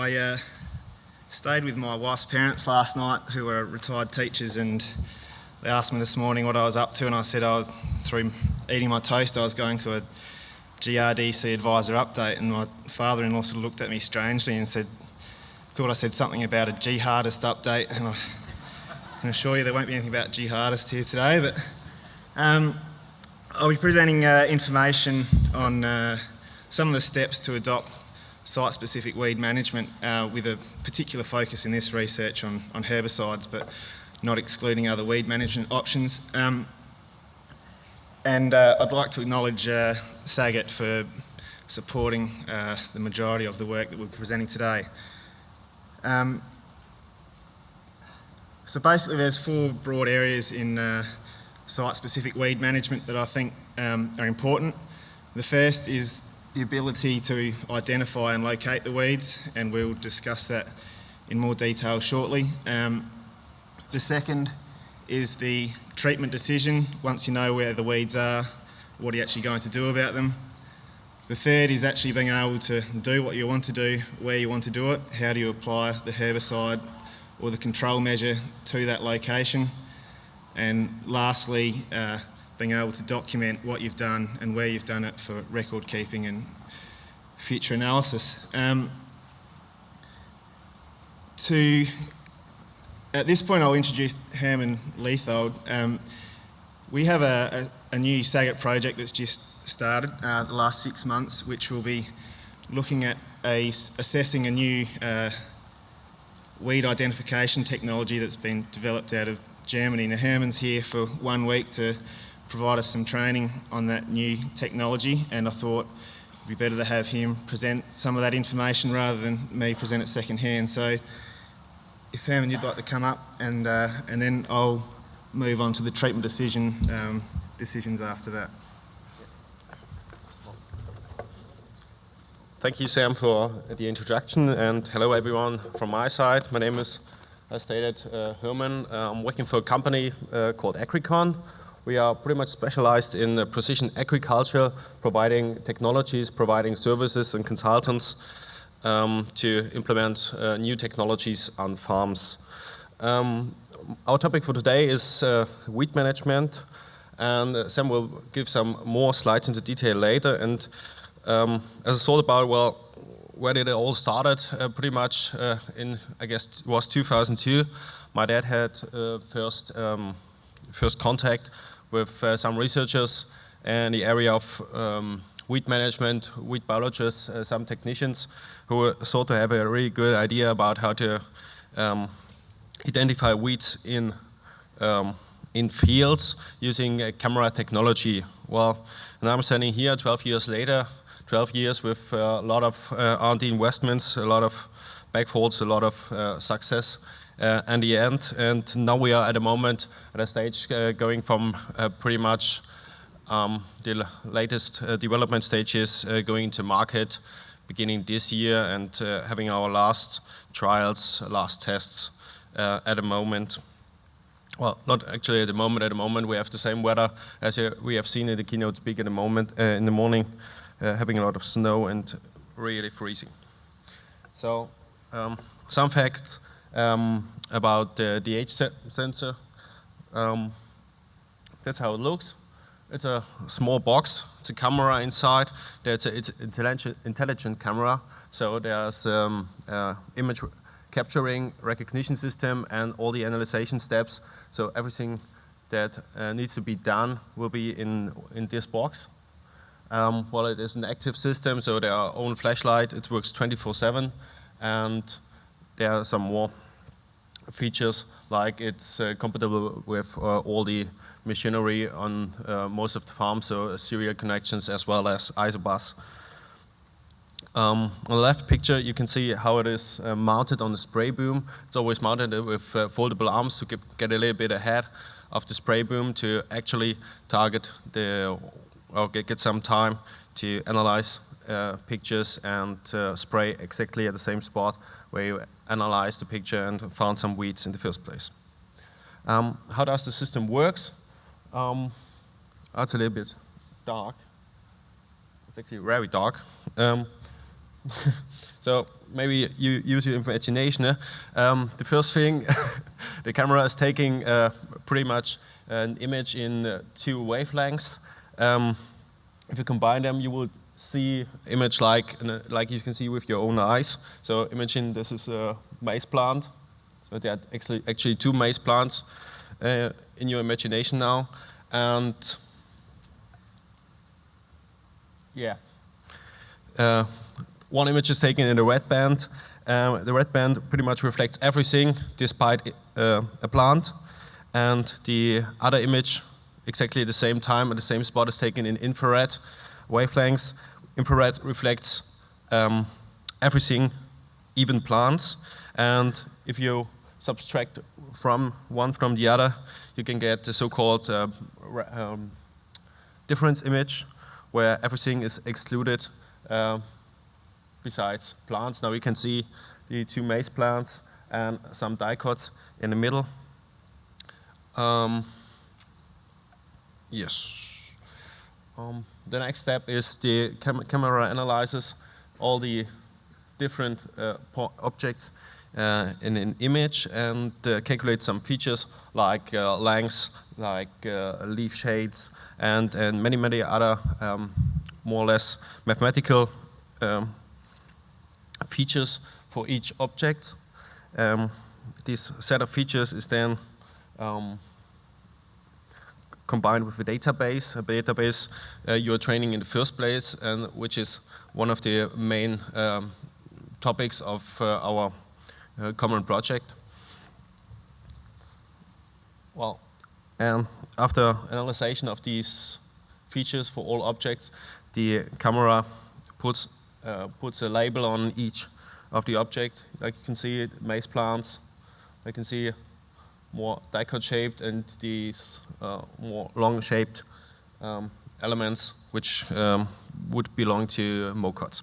I stayed with my wife's parents last night, who are retired teachers, and they asked me this morning what I was up to, and I said through eating my toast I was going to a GRDC advisor update, and my father-in-law sort of looked at me strangely and thought I said something about a jihadist update, and I can assure you there won't be anything about jihadists here today, but I'll be presenting information on some of the steps to adopt site-specific weed management with a particular focus in this research on herbicides, but not excluding other weed management options. And I'd like to acknowledge SAGIT for supporting the majority of the work that we're presenting today. So basically there's four broad areas in site-specific weed management that I think are important. The first is the ability to identify and locate the weeds, and we'll discuss that in more detail shortly. The second is the treatment decision. Once you know where the weeds are, what are you actually going to do about them? The third is actually being able to do what you want to do, where you want to do it. How do you apply the herbicide or the control measure to that location? And lastly, being able to document what you've done and where you've done it for record keeping and future analysis. At this point I'll introduce Hermann Leithold. We have a new SAGIT project that's just started the last 6 months, which will be looking at assessing a new weed identification technology that's been developed out of Germany. Now Hermann's here for 1 week to provide us some training on that new technology, and I thought it'd be better to have him present some of that information rather than me present it secondhand. So if Hermann, you'd like to come up, and then I'll move on to the treatment decisions after that. Thank you, Sam, for the introduction, and hello everyone from my side. My name is, as stated, Hermann. I'm working for a company called Agricon. We are pretty much specialized in precision agriculture, providing technologies, providing services and consultants to implement new technologies on farms. Our topic for today is weed management, and Sam will give some more slides into detail later. And as I thought about, well, where did it all started? Pretty much in, I guess it was 2002. My dad had first contact with some researchers in the area of weed management, weed biologists, some technicians who thought to have a really good idea about how to identify weeds in fields using camera technology. Well, and I'm standing here 12 years later, 12 years with a lot of R&D investments, a lot of backfalls, a lot of success in the end. And now we are at a moment, at a stage going from pretty much the latest development stages going into market beginning this year, and having our last trials, last tests at the moment. Well, not actually at the moment we have the same weather as we have seen in the keynote speak in the morning, having a lot of snow and really freezing. So some facts about the age sensor. That's how it looks. It's a small box. It's a camera inside. It's an intelligent camera. So there's image capturing, recognition system, and all the analyzation steps. So everything that needs to be done will be in this box. Well, it is an active system, so there are own flashlight. It works 24/7, and there are some more features, like it's compatible with all the machinery on most of the farms, so serial connections as well as isobus. On the left picture you can see how it is mounted on the spray boom. It's always mounted with foldable arms to get a little bit ahead of the spray boom to actually target or get some time to analyze pictures and spray exactly at the same spot where you analyze the picture and found some weeds in the first place. How does the system works? That's a little bit dark. It's actually very dark. So maybe you use your imagination. The first thing, the camera is taking pretty much an image in 2 wavelengths. If you combine them, you will see image like you can see with your own eyes. So imagine this is a maize plant. So there are actually 2 maize plants in your imagination now, and yeah. One image is taken in the red band. The red band pretty much reflects everything despite a plant. And the other image, exactly at the same time, at the same spot, is taken in infrared wavelengths. Infrared reflects everything, even plants. And if you subtract from one from the other, you can get the so-called difference image, where everything is excluded besides plants. Now we can see the 2 maize plants and some dicots in the middle. Yes. The next step is the camera analyzes all the different objects in an image and calculates some features like lengths, like leaf shades, and many other more or less mathematical features for each object. This set of features is then combined with a database you're training in the first place, and which is one of the main topics of our common project. Well, and after analyzation of these features for all objects, the camera puts a label on each of the object. Like you can see, maize plants. I can see more dicot-shaped and these more long-shaped elements, which would belong to mocots.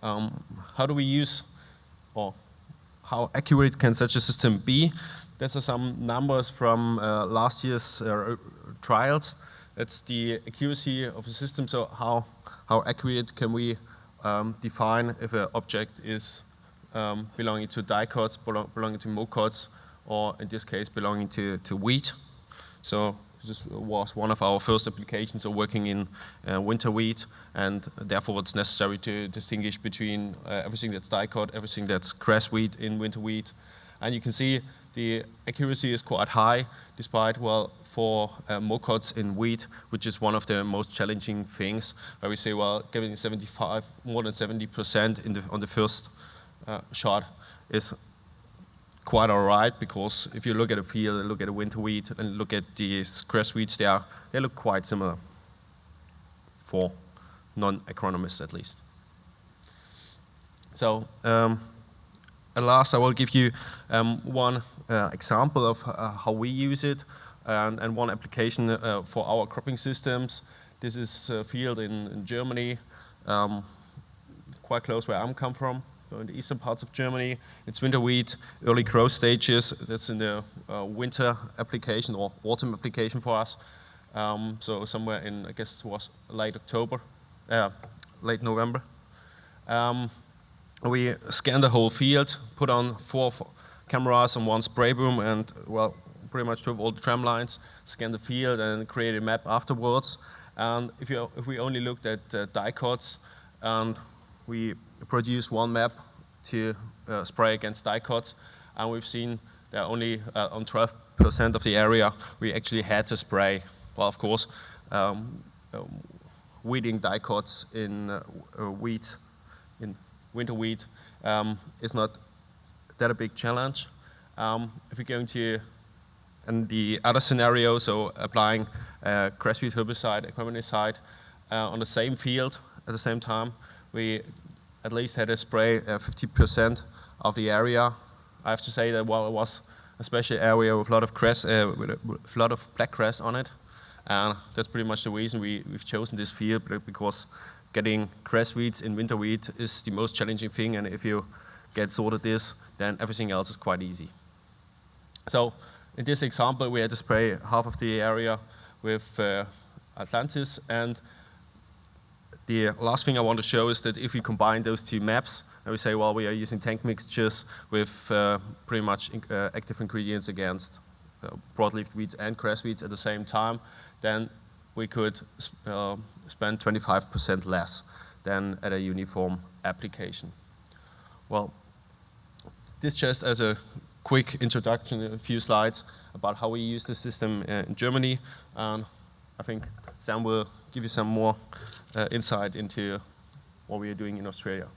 How do we use, or how accurate can such a system be? These are some numbers from last year's trials. It's the accuracy of the system, so how accurate can we define if an object is belonging to dicots, belonging to mocots, or in this case belonging to wheat. So this was one of our first applications of working in winter wheat, and therefore it's necessary to distinguish between everything that's dicot, everything that's grass wheat in winter wheat. And you can see the accuracy is quite high, despite, well, for mocots in wheat, which is one of the most challenging things, where we say, well, getting more than 70% on the first shot is quite all right, because if you look at a field, look at a winter wheat, and look at these grass wheats there, they look quite similar, for non-agronomists at least. So, at last I will give you one example of how we use it, and one application for our cropping systems. This is a field in Germany, quite close where I'm come from. So in the eastern parts of Germany, it's winter wheat, early growth stages. That's in the winter application or autumn application for us. So somewhere in, I guess it was late late November. We scanned the whole field, put on 4 cameras and 1 spray boom, and well, pretty much drove all the tram lines, scanned the field, and created a map afterwards. And if we only looked at dicots, and we produced 1 map to spray against dicots, and we've seen that only on 12% of the area we actually had to spray. Well, of course, weeding dicots in wheat, in winter wheat, is not that a big challenge. If we're going to, and the other scenario, so applying grass wheat herbicide, Hermannicide, on the same field at the same time, we at least had to spray 50% of the area. I have to say that while it was a special area with a lot of grass, with a lot of black grass on it, and that's pretty much the reason we've chosen this field, because getting grass weeds in winter wheat is the most challenging thing, and if you get sorted this, then everything else is quite easy. So in this example, we had to spray half of the area with Atlantis, and The last thing I want to show is that if we combine those two maps, and we say, well, we are using tank mixtures with pretty much active ingredients against broadleaf weeds and grass weeds at the same time, then we could spend 25% less than at a uniform application. Well, this just as a quick introduction, a few slides about how we use the system in Germany. And I think Sam will give you some more insight into what we are doing in Australia.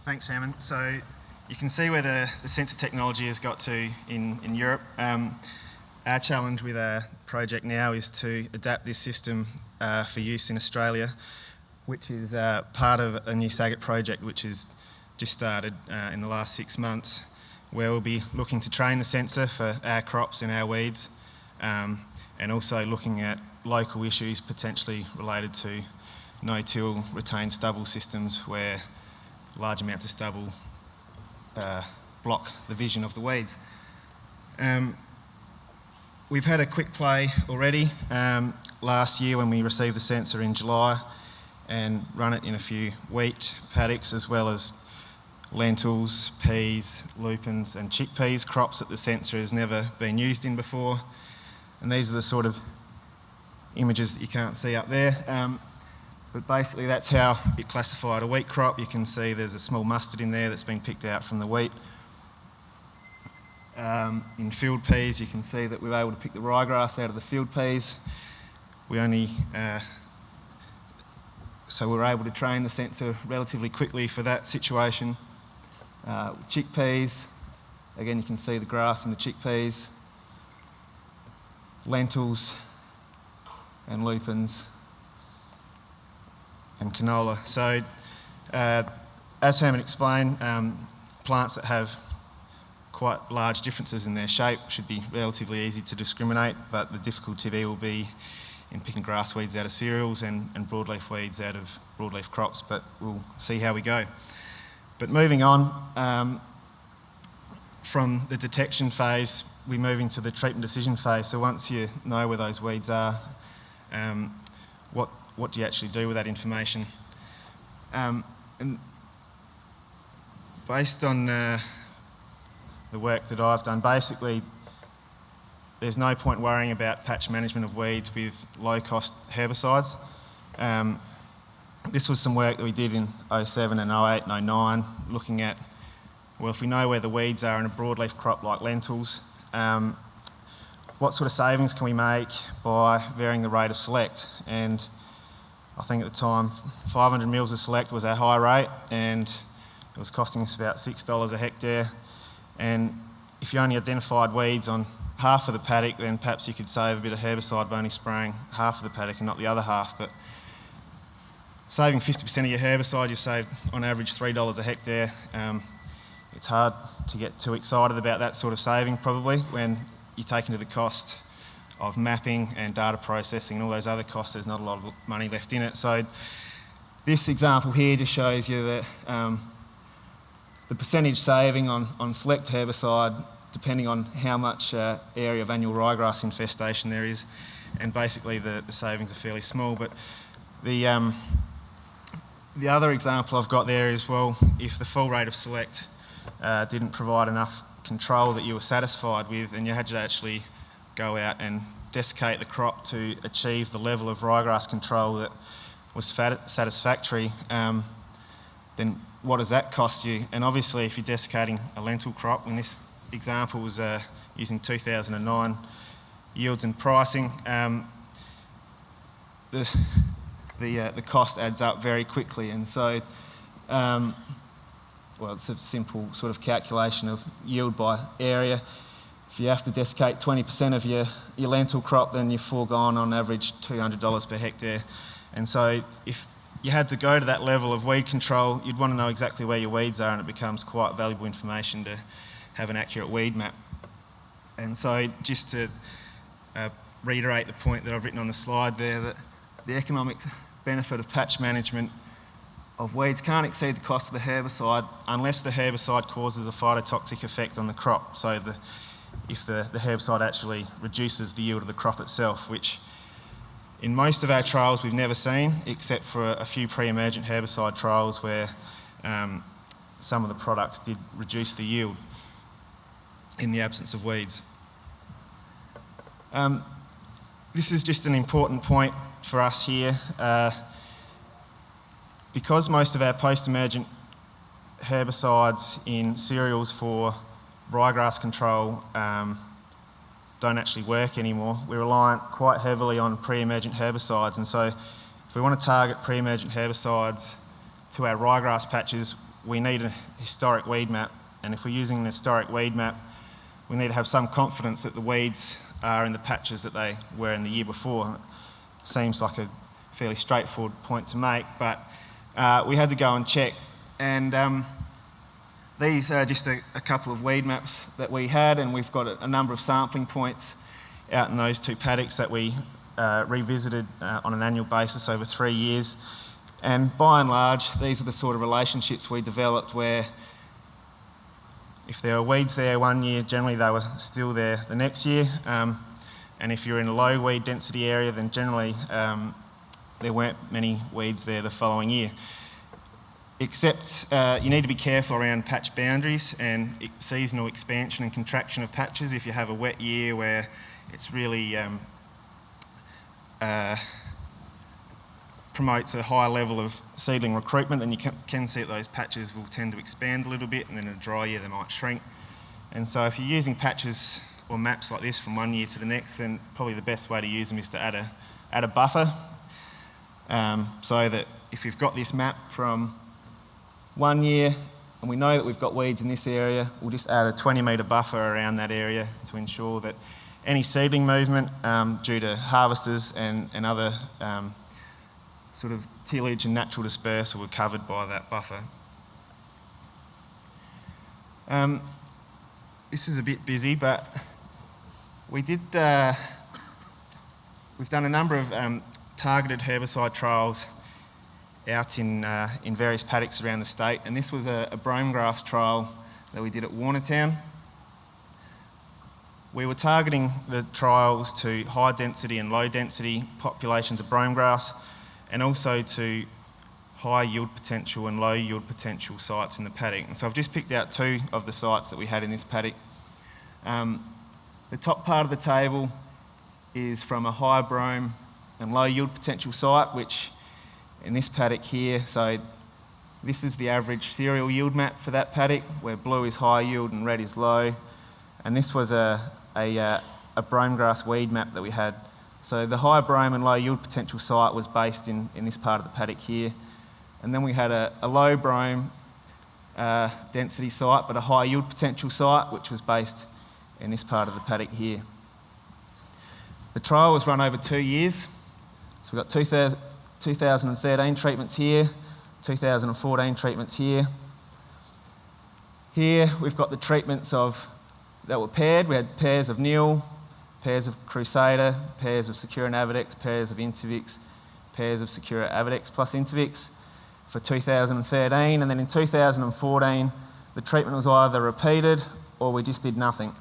Thanks, Hermann. So you can see where the sensor technology has got to in Europe. Our challenge with our project now is to adapt this system for use in Australia, which is part of a new SAGIT project which has just started in the last 6 months, where we'll be looking to train the sensor for our crops and our weeds, and also looking at local issues potentially related to no-till retained stubble systems where large amounts of stubble block the vision of the weeds. We've had a quick play already last year when we received the sensor in July and run it in a few wheat paddocks as well as lentils, peas, lupins and chickpeas, crops that the sensor has never been used in before. And these are the sort of images that you can't see up there. But basically that's how it classified a wheat crop. You can see there's a small mustard in there that's been picked out from the wheat. In field peas you can see that we were able to pick the ryegrass out of the field peas. So we were able to train the sensor relatively quickly for that situation. With chickpeas, again you can see the grass in the chickpeas, lentils and lupins and canola. So as Hermann explained, plants that have quite large differences in their shape should be relatively easy to discriminate, but the difficulty will be in picking grass weeds out of cereals and broadleaf weeds out of broadleaf crops, but we'll see how we go. But moving on, from the detection phase, we move into the treatment decision phase. So once you know where those weeds are, what do you actually do with that information? And based on the work that I've done, basically there's no point worrying about patch management of weeds with low-cost herbicides. This was some work that we did in 07 and 08 and 09, looking at, well, if we know where the weeds are in a broadleaf crop like lentils, what sort of savings can we make by varying the rate of select? And I think at the time 500 mils of select was our high rate, and it was costing us about $6 a hectare. And if you only identified weeds on half of the paddock, then perhaps you could save a bit of herbicide by only spraying half of the paddock and not the other half. But saving 50% of your herbicide, you've saved on average $3 a hectare. It's hard to get too excited about that sort of saving probably when you take into the cost of mapping and data processing and all those other costs. There's not a lot of money left in it. So this example here just shows you that the percentage saving on select herbicide depending on how much area of annual ryegrass infestation there is, and basically the savings are fairly small. But the other example I've got there is, well, if the full rate of select didn't provide enough control that you were satisfied with, and you had to actually go out and desiccate the crop to achieve the level of ryegrass control that was satisfactory, then what does that cost you? And obviously if you're desiccating a lentil crop, in this example was using 2009 yields and pricing, the cost adds up very quickly. And so well, it's a simple sort of calculation of yield by area. If you have to desiccate 20% of your lentil crop, then you've foregone on average $200 per hectare. And so if you had to go to that level of weed control, you'd want to know exactly where your weeds are, and it becomes quite valuable information to have an accurate weed map. And so just to reiterate the point that I've written on the slide there, that the economic benefit of patch management of weeds can't exceed the cost of the herbicide unless the herbicide causes a phytotoxic effect on the crop. So if the herbicide actually reduces the yield of the crop itself, which in most of our trials we've never seen, except for a few pre-emergent herbicide trials where some of the products did reduce the yield in the absence of weeds. This is just an important point for us here. Because most of our post-emergent herbicides in cereals for ryegrass control don't actually work anymore, we're reliant quite heavily on pre-emergent herbicides, and so if we want to target pre-emergent herbicides to our ryegrass patches, we need a historic weed map, and if we're using an historic weed map, we need to have some confidence that the weeds are in the patches that they were in the year before. Seems like a fairly straightforward point to make, but we had to go and check, and these are just a couple of weed maps that we had, and we've got a number of sampling points out in those two paddocks that we revisited on an annual basis over 3 years. And by and large, these are the sort of relationships we developed where if there were weeds there one year, generally they were still there the next year. And if you're in a low weed density area, then generally there weren't many weeds there the following year. Except you need to be careful around patch boundaries and seasonal expansion and contraction of patches. If you have a wet year where it's really promotes a high level of seedling recruitment, then you can see that those patches will tend to expand a little bit, and then in a dry year they might shrink. And so if you're using patches or maps like this from one year to the next, then probably the best way to use them is to add a buffer, so that if you've got this map from 1 year and we know that we've got weeds in this area, we'll just add a 20-metre buffer around that area to ensure that any seedling movement due to harvesters and other sort of tillage and natural dispersal were covered by that buffer. This is a bit busy, but we've done a number of targeted herbicide trials out in various paddocks around the state, and this was a brome grass trial that we did at Warnertown. We were targeting the trials to high density and low density populations of brome grass, and also to high yield potential and low yield potential sites in the paddock. And so I've just picked out two of the sites that we had in this paddock. The top part of the table is from a high brome and low yield potential site, which in this paddock here, so this is the average cereal yield map for that paddock, where blue is high yield and red is low. And this was a brome grass weed map that we had. So the high brome and low yield potential site was based in this part of the paddock here. And then we had a low brome density site, but a high yield potential site, which was based in this part of the paddock here. The trial was run over 2 years. So we've got 2013 treatments here, 2014 treatments here. Here we've got the treatments that were paired. We had pairs of Nil, pairs of Crusader, pairs of Secura Avidex, pairs of Intervix, pairs of Secura Avidex plus Intervix for 2013, and then in 2014 the treatment was either repeated or we just did nothing.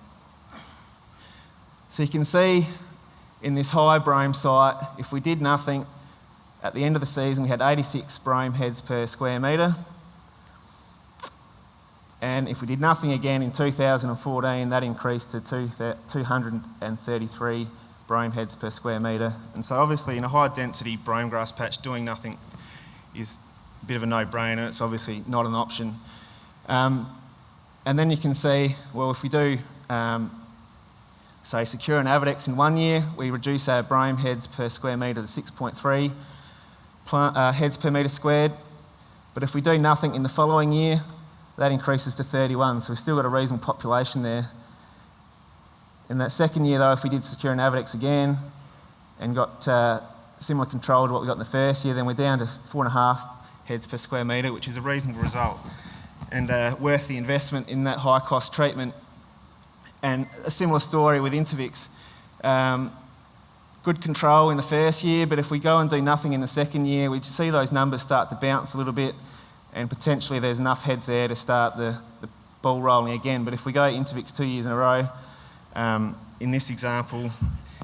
So you can see in this high brome site, if we did nothing, at the end of the season we had 86 brome heads per square metre, and if we did nothing again in 2014, that increased to 233 brome heads per square metre. And so obviously in a high density brome grass patch, doing nothing is a bit of a no-brainer. It's obviously not an option. And then you can see, well, if we do say Secura and Avidex in 1 year, we reduce our brome heads per square metre to 6.3 heads per metre squared. But if we do nothing in the following year, that increases to 31, so we've still got a reasonable population there. In that second year though, if we did Secura and Avidex again and got similar control to what we got in the first year, then we're down to 4.5 heads per square metre, which is a reasonable result and worth the investment in that high cost treatment. And a similar story with Intervix. Good control in the first year, but if we go and do nothing in the second year, we see those numbers start to bounce a little bit, and potentially there's enough heads there to start the ball rolling again. But if we go Intervix 2 years in a row, In this example,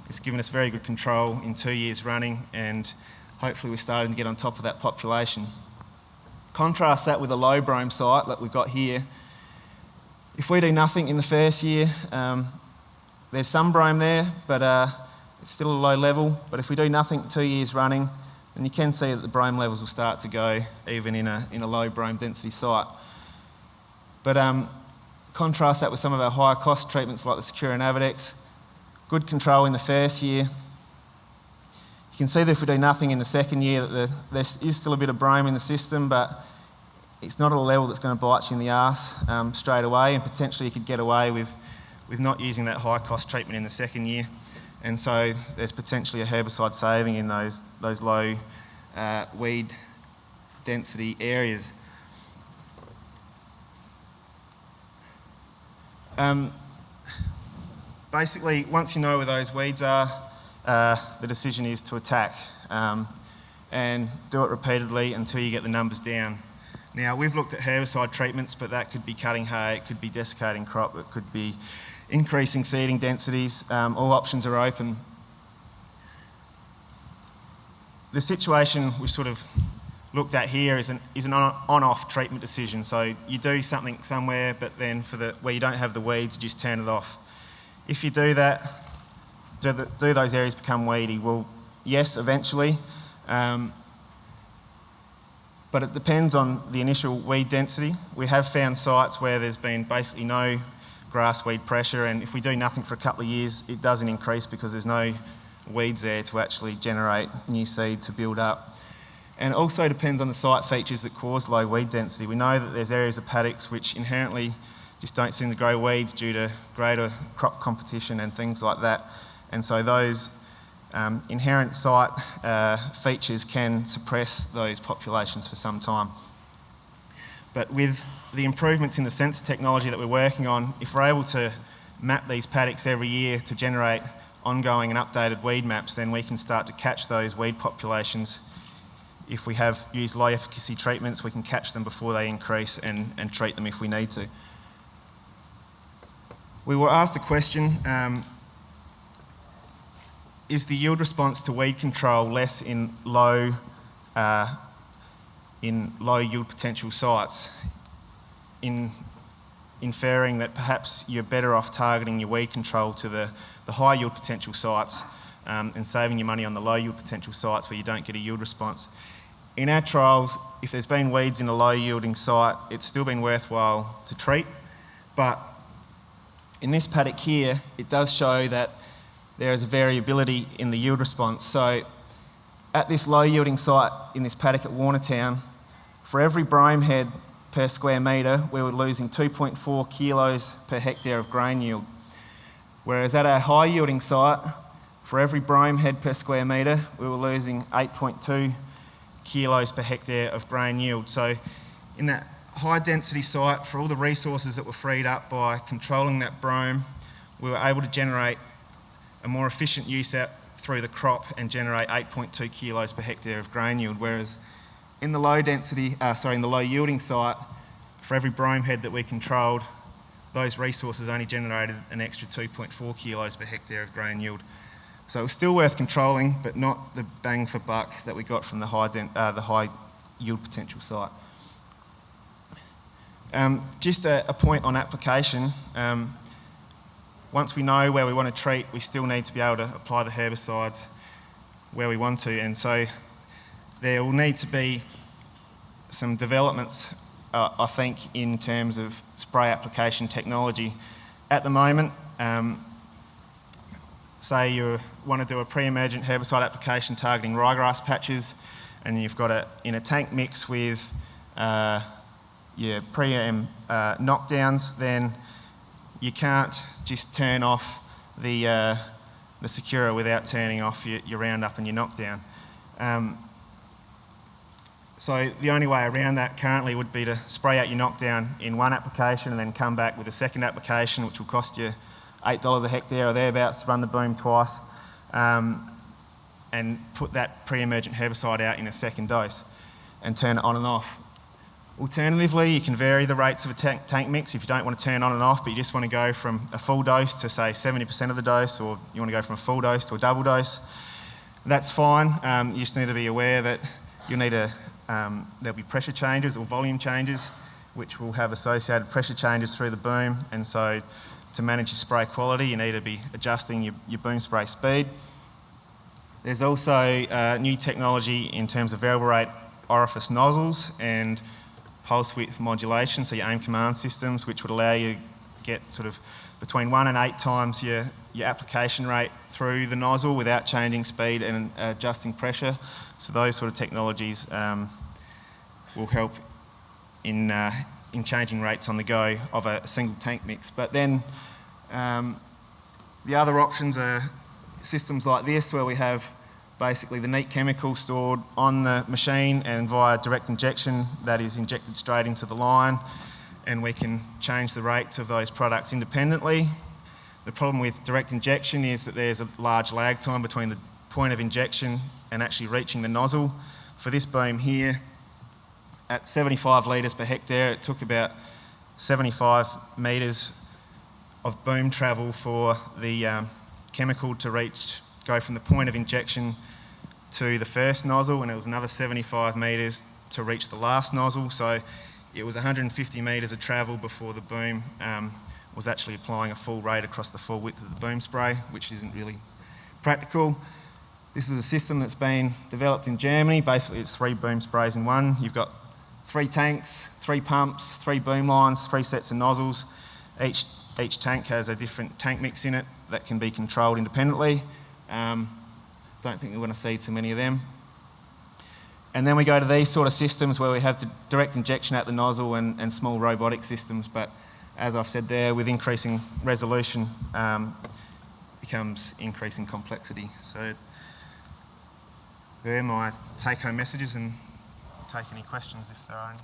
it's given us very good control in 2 years running, and hopefully we're starting to get on top of that population. Contrast that with a low brome site that we've got here. If we do nothing in the first year, there's some brome there, but it's still a low level. But if we do nothing 2 years running, then you can see that the brome levels will start to go even in a low brome density site. But contrast that with some of our higher cost treatments like the Secura and Avadex. Good control in the first year. You can see that if we do nothing in the second year, that there is still a bit of brome in the system, but it's not at a level that's going to bite you in the arse straight away, and potentially you could get away with not using that high cost treatment in the second year. And so there's potentially a herbicide saving in those low weed density areas. Basically, once you know where those weeds are, the decision is to attack and do it repeatedly until you get the numbers down. Now, we've looked at herbicide treatments, but that could be cutting hay, it could be desiccating crop, it could be increasing seeding densities. All options are open. The situation we sort of looked at here is an on-off treatment decision. So you do something somewhere, but then where you don't have the weeds, you just turn it off. If you do that, do those areas become weedy? Well, yes, eventually. But it depends on the initial weed density. We have found sites where there's been basically no grass weed pressure, and if we do nothing for a couple of years, it doesn't increase because there's no weeds there to actually generate new seed to build up. And it also depends on the site features that cause low weed density. We know that there's areas of paddocks which inherently just don't seem to grow weeds due to greater crop competition and things like that. And so those inherent site features can suppress those populations for some time. But with the improvements in the sensor technology that we're working on, if we're able to map these paddocks every year to generate ongoing and updated weed maps, then we can start to catch those weed populations. If we have used low efficacy treatments, we can catch them before they increase and treat them if we need to. We were asked a question, is the yield response to weed control less in low yield potential sites, inferring that perhaps you're better off targeting your weed control to the high yield potential sites and saving your money on the low yield potential sites where you don't get a yield response. In our trials, if there's been weeds in a low yielding site, it's still been worthwhile to treat, but in this paddock here, it does show that there is a variability in the yield response. So at this low yielding site in this paddock at Warnertown, for every brome head per square metre, we were losing 2.4 kilos per hectare of grain yield. Whereas at our high yielding site, for every brome head per square metre, we were losing 8.2 kilos per hectare of grain yield. So in that high density site, for all the resources that were freed up by controlling that brome, we were able to generate a more efficient use out through the crop and generate 8.2 kilos per hectare of grain yield. Whereas in the low yielding site, for every brome head that we controlled, those resources only generated an extra 2.4 kilos per hectare of grain yield. So it was still worth controlling, but not the bang for buck that we got from the high yield potential site. Just a point on application. Once we know where we want to treat, we still need to be able to apply the herbicides where we want to, and so there will need to be some developments, I think, in terms of spray application technology. At the moment, say you want to do a pre-emergent herbicide application targeting ryegrass patches, and you've got it in a tank mix with your pre-em knockdowns, then you can't just turn off the Secura without turning off your Roundup and your knockdown. So the only way around that currently would be to spray out your knockdown in one application and then come back with a second application, which will cost you $8 a hectare or thereabouts to run the boom twice, and put that pre-emergent herbicide out in a second dose and turn it on and off. Alternatively, you can vary the rates of a tank mix if you don't want to turn on and off, but you just want to go from a full dose to say 70% of the dose, or you want to go from a full dose to a double dose. That's fine. You just need to be aware that you'll need there'll be pressure changes or volume changes, which will have associated pressure changes through the boom, and so to manage your spray quality, you need to be adjusting your boom spray speed. There's also new technology in terms of variable rate orifice nozzles and pulse width modulation, so your aim command systems, which would allow you to get sort of between 1 and 8 times your application rate through the nozzle without changing speed and adjusting pressure. So those sort of technologies will help in changing rates on the go of a single tank mix. But then the other options are systems like this, where we have basically the neat chemical stored on the machine and via direct injection that is injected straight into the line, and we can change the rates of those products independently. The problem with direct injection is that there's a large lag time between the point of injection and actually reaching the nozzle. For this boom here, at 75 litres per hectare, it took about 75 metres of boom travel for the chemical to go from the point of injection to the first nozzle, and it was another 75 metres to reach the last nozzle. So it was 150 metres of travel before the boom was actually applying a full rate across the full width of the boom spray, which isn't really practical. This is a system that's been developed in Germany. Basically, it's 3 boom sprays in one. You've got 3 tanks, 3 pumps, 3 boom lines, 3 sets of nozzles. Each tank has a different tank mix in it that can be controlled independently. Don't think we're going to see too many of them. And then we go to these sort of systems where we have the direct injection at the nozzle and small robotic systems, but as I've said there, with increasing resolution becomes increasing complexity. So they're my take-home messages, and take any questions if there are any.